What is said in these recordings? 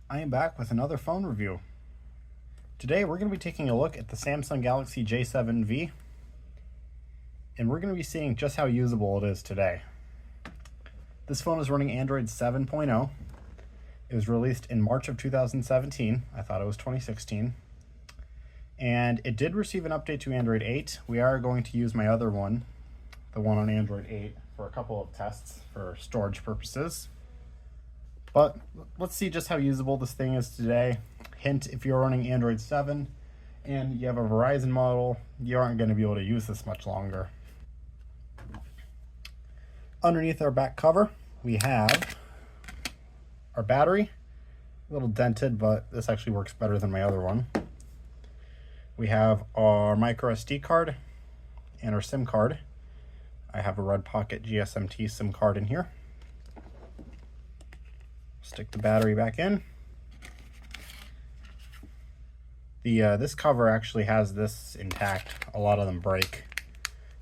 I am back with another phone review. Today we're going to be taking a look at the Samsung Galaxy J7V, and we're going to be seeing just how usable it is today. This phone is running Android 7.0. It was released in March of 2017. I thought it was 2016. And it did receive an update to Android 8. We are going to use my other one, the one on Android 8, for a couple of tests for storage purposes. But let's see just how usable this thing is today. Hint, if you're running Android 7 and you have a Verizon model, you aren't going to be able to use this much longer. Underneath our back cover, we have our battery. A little dented, but this actually works better than my other one. We have our micro SD card and our SIM card. I have a Red Pocket GSMT SIM card in here. Stick the battery back in. This cover actually has this intact. A lot of them break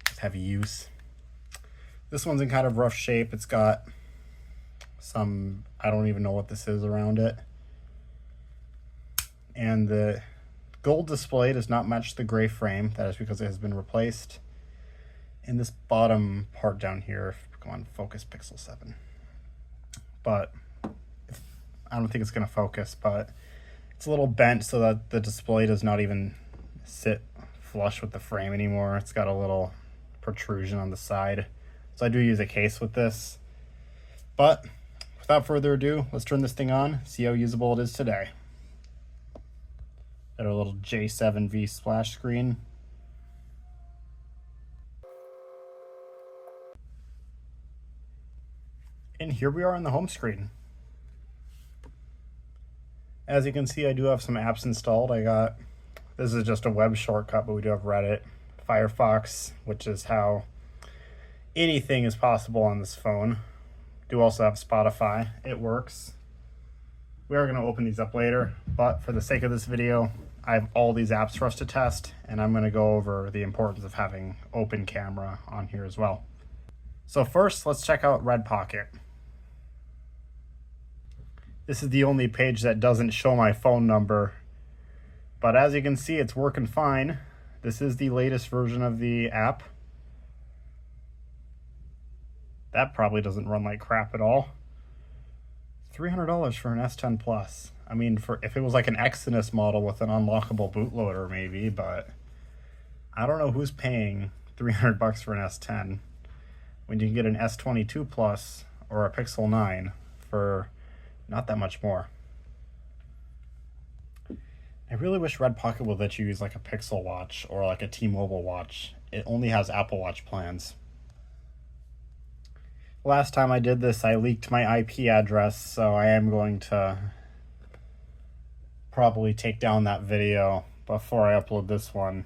with heavy use. This one's in kind of rough shape. It's got some, I don't even know what this is around it. And the gold display does not match the gray frame. That is because it has been replaced. And this bottom part down here, come on, focus Pixel 7. But I don't think it's going to focus, but it's a little bent so that the display does not even sit flush with the frame anymore. It's got a little protrusion on the side. So I do use a case with this. But without further ado, let's turn this thing on, see how usable it is today. Got our little J7V splash screen. And here we are on the home screen. As you can see, I do have some apps installed. This is just a web shortcut, but we do have Reddit, Firefox, which is how anything is possible on this phone. Do also have Spotify. It works. We are going to open these up later, but for the sake of this video, I have all these apps for us to test, and I'm going to go over the importance of having open camera on here as well. So first, let's check out Red Pocket. This is the only page that doesn't show my phone number, but as you can see, it's working fine. This is the latest version of the app. That probably doesn't run like crap at all. $300 for an S10 Plus. I mean, if it was like an Exynos model with an unlockable bootloader maybe, but I don't know who's paying $300 for an S10 when you can get an S22 Plus or a Pixel 9 for not that much more. I really wish Red Pocket would let you use like a Pixel Watch or like a T-Mobile watch. It only has Apple Watch plans. Last time I did this, I leaked my IP address, so I am going to probably take down that video before I upload this one.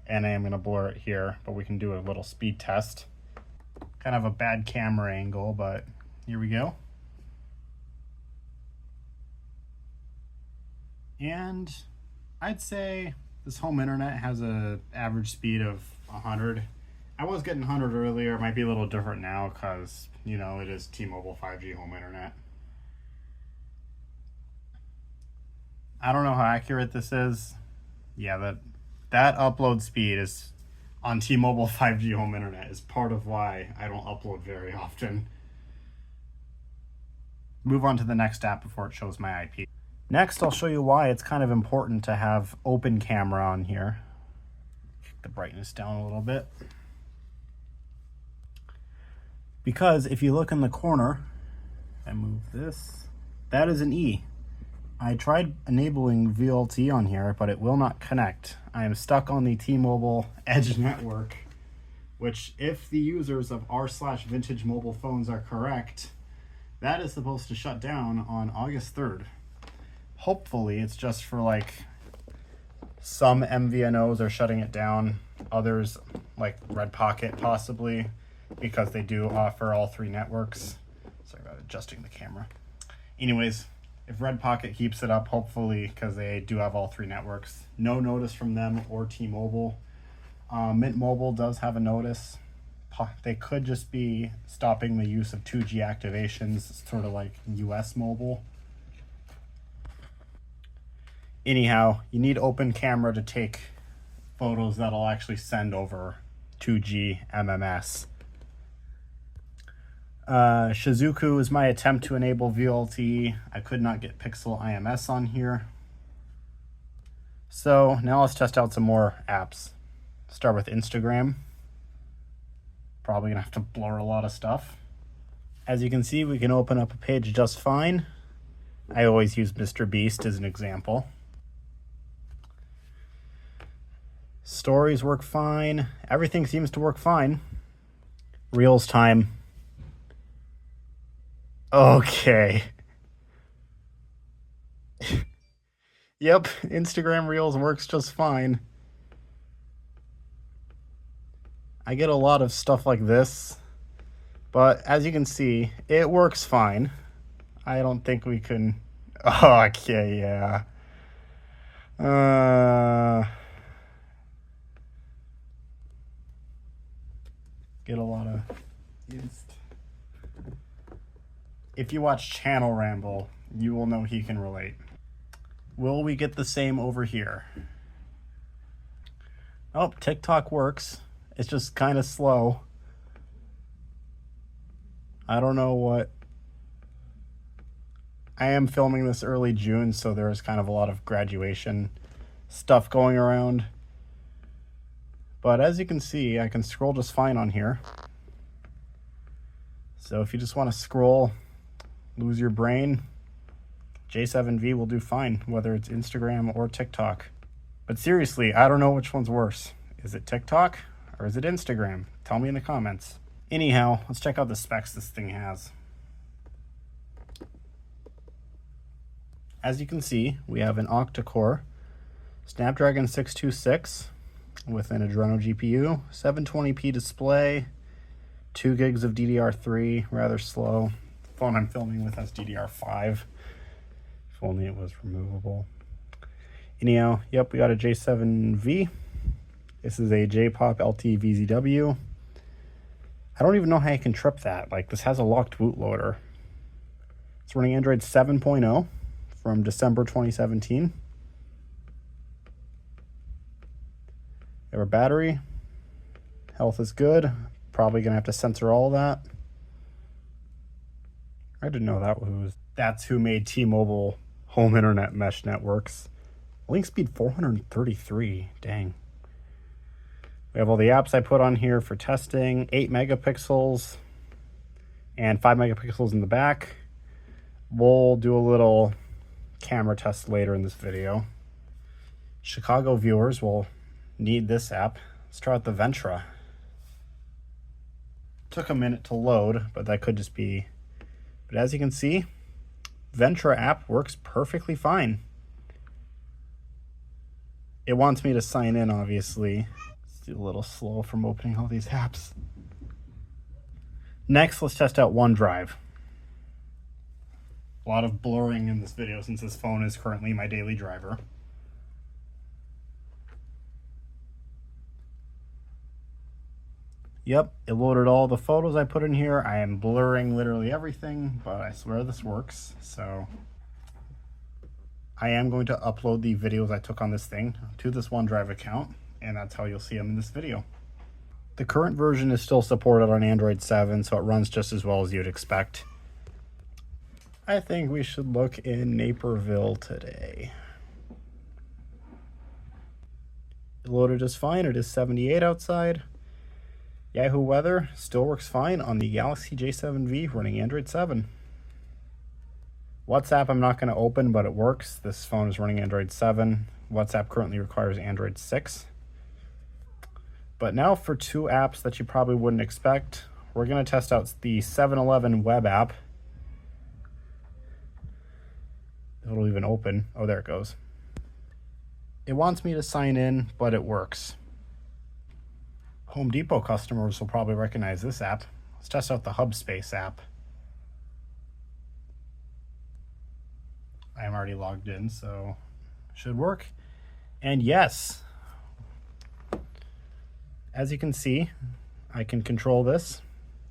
And I am going to blur it here, but we can do a little speed test. Kind of a bad camera angle, but here we go. And I'd say this home internet has an average speed of 100. I was getting 100 earlier. It might be a little different now because, you know, it is T-Mobile 5G home internet. I don't know how accurate this is. Yeah, that upload speed is on T-Mobile 5G home internet is part of why I don't upload very often. Move on to the next app before it shows my IP. Next, I'll show you why it's kind of important to have open camera on here. Kick the brightness down a little bit. Because if you look in the corner, I move this, that is an E. I tried enabling VLT on here, but it will not connect. I am stuck on the T-Mobile Edge network, which if the users of r/vintage mobile phones are correct, that is supposed to shut down on August 3rd. Hopefully it's just for like some MVNOs are shutting it down, others like Red Pocket possibly, because they do offer all three networks. Sorry about adjusting the camera. Anyways, if Red Pocket keeps it up, hopefully, because they do have all three networks. No notice from them or T-Mobile. Mint Mobile does have a notice. They could just be stopping the use of 2G activations, sort of like US Mobile. Anyhow, you need open camera to take photos that'll actually send over 2G MMS. Shizuku is my attempt to enable VLT. I could not get Pixel IMS on here. So now let's test out some more apps. Start with Instagram. Probably gonna have to blur a lot of stuff. As you can see, we can open up a page just fine. I always use Mr. Beast as an example. Stories work fine. Everything seems to work fine. Reels time. Okay. Yep, Instagram Reels works just fine. I get a lot of stuff like this, but as you can see, it works fine. I don't think we can... Okay, yeah. Get a lot of... If you watch Channel Ramble, you will know he can relate. Will we get the same over here? Oh, TikTok works. It's just kind of slow. I don't know what... I am filming this early June, so there's kind of a lot of graduation stuff going around. But as you can see, I can scroll just fine on here. So if you just want to scroll, lose your brain, J7V will do fine, whether it's Instagram or TikTok. But seriously, I don't know which one's worse. Is it TikTok or is it Instagram? Tell me in the comments. Anyhow, let's check out the specs this thing has. As you can see, we have an octa-core Snapdragon 626 with an Adreno GPU, 720p display, 2 gigs of DDR3, rather slow. The phone I'm filming with has DDR5. If only it was removable. Anyhow, yep, we got a J7V. This is a J-Pop LT VZW. I don't even know how you can trip that. Like, this has a locked bootloader. It's running Android 7.0 from December 2017. We have our battery. Health is good. Probably gonna have to censor all that. I didn't know that was... That's who made T-Mobile home internet mesh networks. Link speed 433, dang. We have all the apps I put on here for testing, 8 megapixels and 5 megapixels in the back. We'll do a little camera test later in this video. Chicago viewers will need this app. Let's try out the Ventra. Took a minute to load, but that could just be... But as you can see, Ventra app works perfectly fine. It wants me to sign in, obviously. It's a little slow from opening all these apps. Next, let's test out OneDrive. A lot of blurring in this video since this phone is currently my daily driver. Yep, it loaded all the photos I put in here. I am blurring literally everything, but I swear this works. So I am going to upload the videos I took on this thing to this OneDrive account, and that's how you'll see them in this video. The current version is still supported on Android 7, so it runs just as well as you'd expect. I think we should look in Naperville today. It loaded just fine. It is 78 outside. Yahoo Weather still works fine on the Galaxy J7V running Android 7. WhatsApp I'm not going to open, but it works. This phone is running Android 7. WhatsApp currently requires Android 6. But now for two apps that you probably wouldn't expect. We're going to test out the 7-Eleven web app. It'll even open. Oh, there it goes. It wants me to sign in, but it works. Home Depot customers will probably recognize this app. Let's test out the Hubspace app. I am already logged in, so should work. And yes, as you can see, I can control this.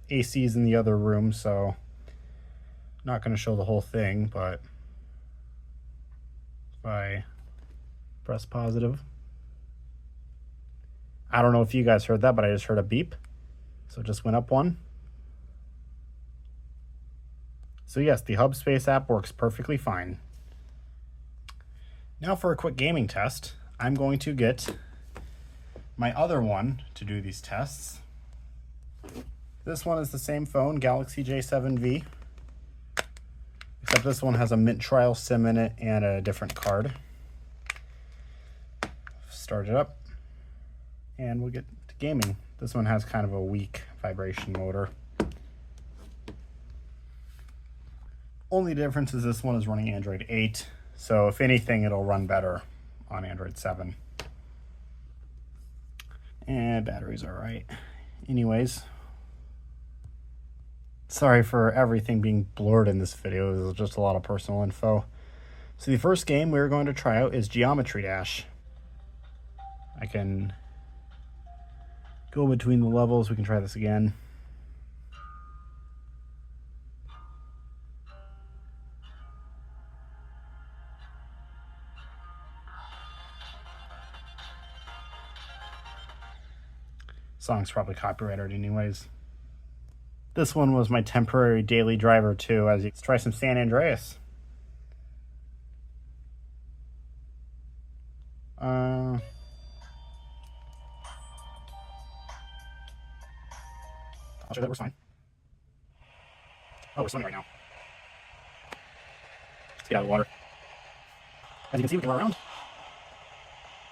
AC is in the other room, so I'm not going to show the whole thing, but if I Press positive. I don't know if you guys heard that, but I just heard a beep. So it just went up one. So yes, the Hubspace app works perfectly fine. Now for a quick gaming test, I'm going to get my other one to do these tests. This one is the same phone, Galaxy J7V, except this one has a Mint Trial SIM in it and a different card. Start it up, and we'll get to gaming. This one has kind of a weak vibration motor. Only difference is this one is running Android 8, so if anything, it'll run better on Android 7. And battery's all right. Anyways, sorry for everything being blurred in this video. This is just a lot of personal info. So the first game we're going to try out is Geometry Dash. I can go between the levels. We can try this again. Song's probably copyrighted anyways. This one was my temporary daily driver too. Let's try some San Andreas. I'll show that works fine. Oh, it's sunny right now. Let's get out of the water. As you can see, we can run around.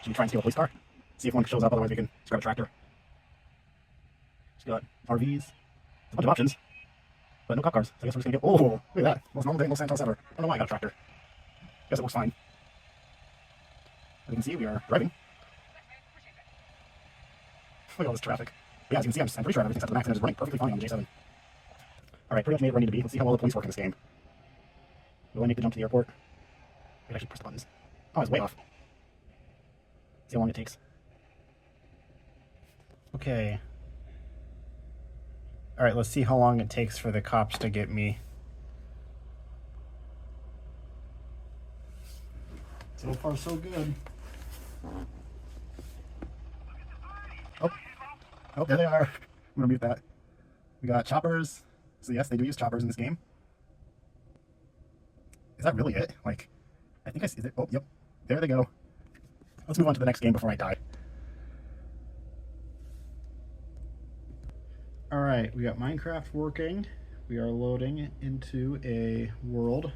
Should we try and steal a police car? See if one shows up, otherwise we can just grab a tractor. Just got RVs. A bunch of options, but no cop cars. So I guess we're just gonna get. Oh, look at that! Most normal day, Los Santos ever. I don't know why I got a tractor. Guess it works fine. As you can see, we are driving. Look at all this traffic. Yeah, as you can see, I'm pretty sure everything's set to the max and it is running perfectly fine on the J7. Alright, pretty much made it where I need to be. Let's see how well the police work in this game. Will I make the jump to the airport? Wait, I should press the buttons. Oh, it's way off. See how long it takes. Okay. Alright, let's see how long it takes for the cops to get me. So far, so good. Oh, there they are. I'm gonna mute that. We got choppers. So yes, they do use choppers in this game. Is that really it? Like, I think I see it. Oh, yep. There they go. Let's move on to the next game before I die. Alright, we got Minecraft working. We are loading into a world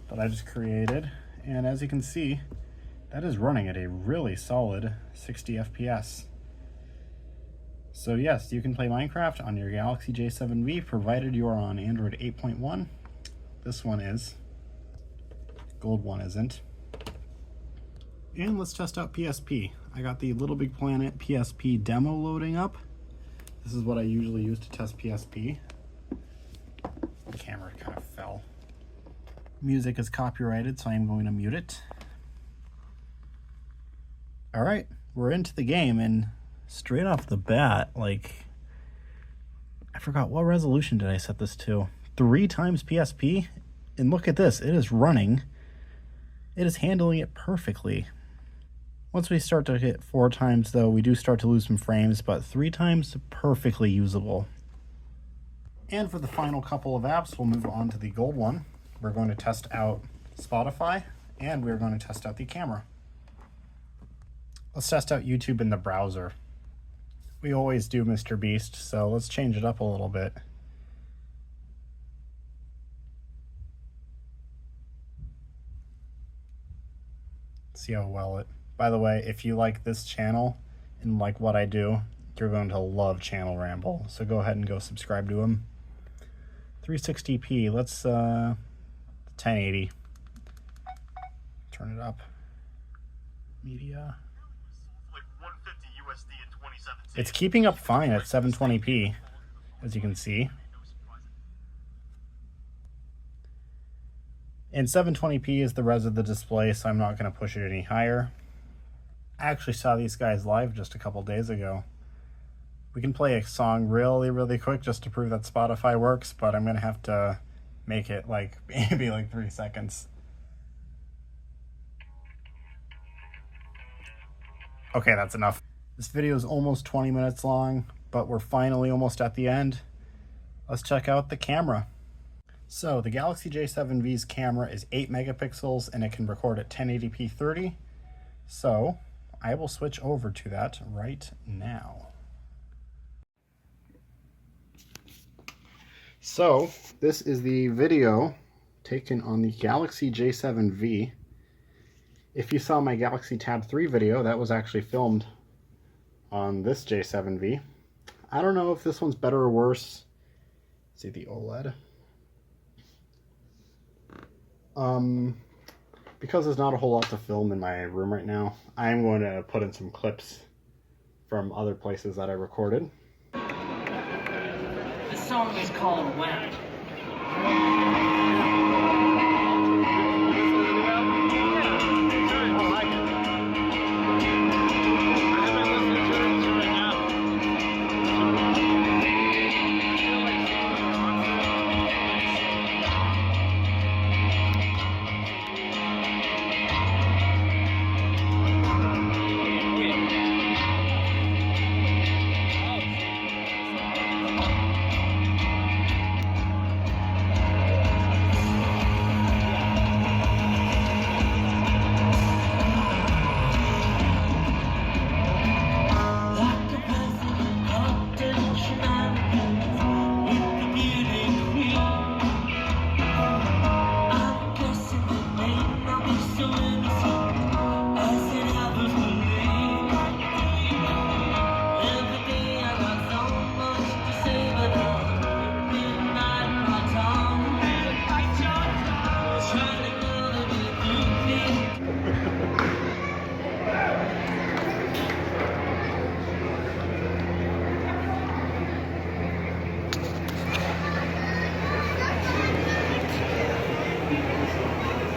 that I just created. And as you can see, that is running at a really solid 60 FPS. So yes, you can play Minecraft on your Galaxy J7V, provided you are on Android 8.1. This one is. Gold one isn't. And let's test out PSP. I got the Little Big Planet PSP demo loading up. This is what I usually use to test PSP. The camera kind of fell. Music is copyrighted, so I am going to mute it. Alright, we're into the game, and straight off the bat, like, I forgot, what resolution did I set this to? 3 times PSP? And look at this, it is running. It is handling it perfectly. Once we start to hit 4 times, though, we do start to lose some frames, but 3 times, perfectly usable. And for the final couple of apps, we'll move on to the gold one. We're going to test out Spotify, and we're going to test out the camera. Let's test out YouTube in the browser. We always do Mr. Beast, so let's change it up a little bit. See how well it... By the way, if you like this channel and like what I do, you're going to love Channel Ramble. So go ahead and go subscribe to him. 360p, let's 1080. Turn it up. Media. It's keeping up fine at 720p, as you can see. And 720p is the res of the display, so I'm not going to push it any higher. I actually saw these guys live just a couple days ago. We can play a song really quick just to prove that Spotify works, but I'm going to have to make it like maybe like 3 seconds. Okay, that's enough. This video is almost 20 minutes long, but we're finally almost at the end. Let's check out the camera. So the Galaxy J7V's camera is 8 megapixels and it can record at 1080p 30. So I will switch over to that right now. So this is the video taken on the Galaxy J7V. If you saw my Galaxy Tab 3 video, that was actually filmed on this J7V. I don't know if this one's better or worse. See the OLED. Because there's not a whole lot to film in my room right now, I'm going to put in some clips from other places that I recorded. The song is called When.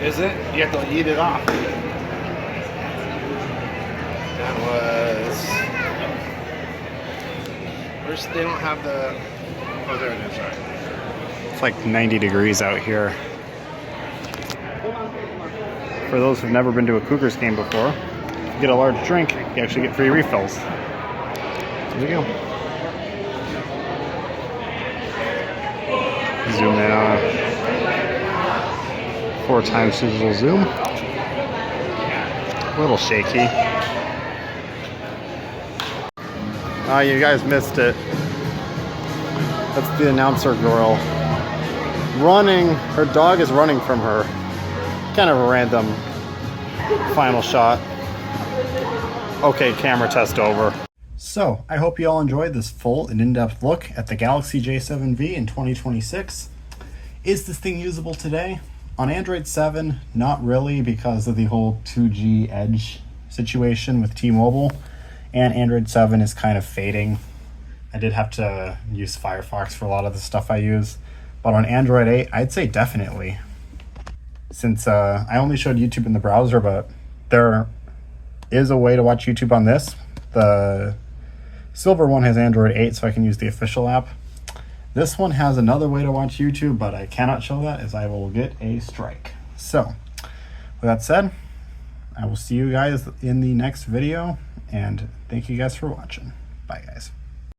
Is it? You have to eat it off. That was... Where's... They don't have the... Oh, there it is, right. It's like 90 degrees out here. For those who've never been to a Cougars game before, if you get a large drink, you actually get free refills. There we go. Zoom in on it. 4 times digital zoom. A little shaky. Oh, you guys missed it. That's the announcer girl running. Her dog is running from her. Kind of a random final shot. Okay, camera test over. So, I hope you all enjoyed this full and in-depth look at the Galaxy J7V in 2026. Is this thing usable today? On Android 7, not really, because of the whole 2G edge situation with T-Mobile, and Android 7 is kind of fading. I did have to use Firefox for a lot of the stuff I use, but on Android 8, I'd say definitely. Since I only showed YouTube in the browser, but there is a way to watch YouTube on this. The silver one has Android 8, so I can use the official app. This one has another way to watch YouTube, but I cannot show that as I will get a strike. So, with that said, I will see you guys in the next video, and thank you guys for watching. Bye, guys.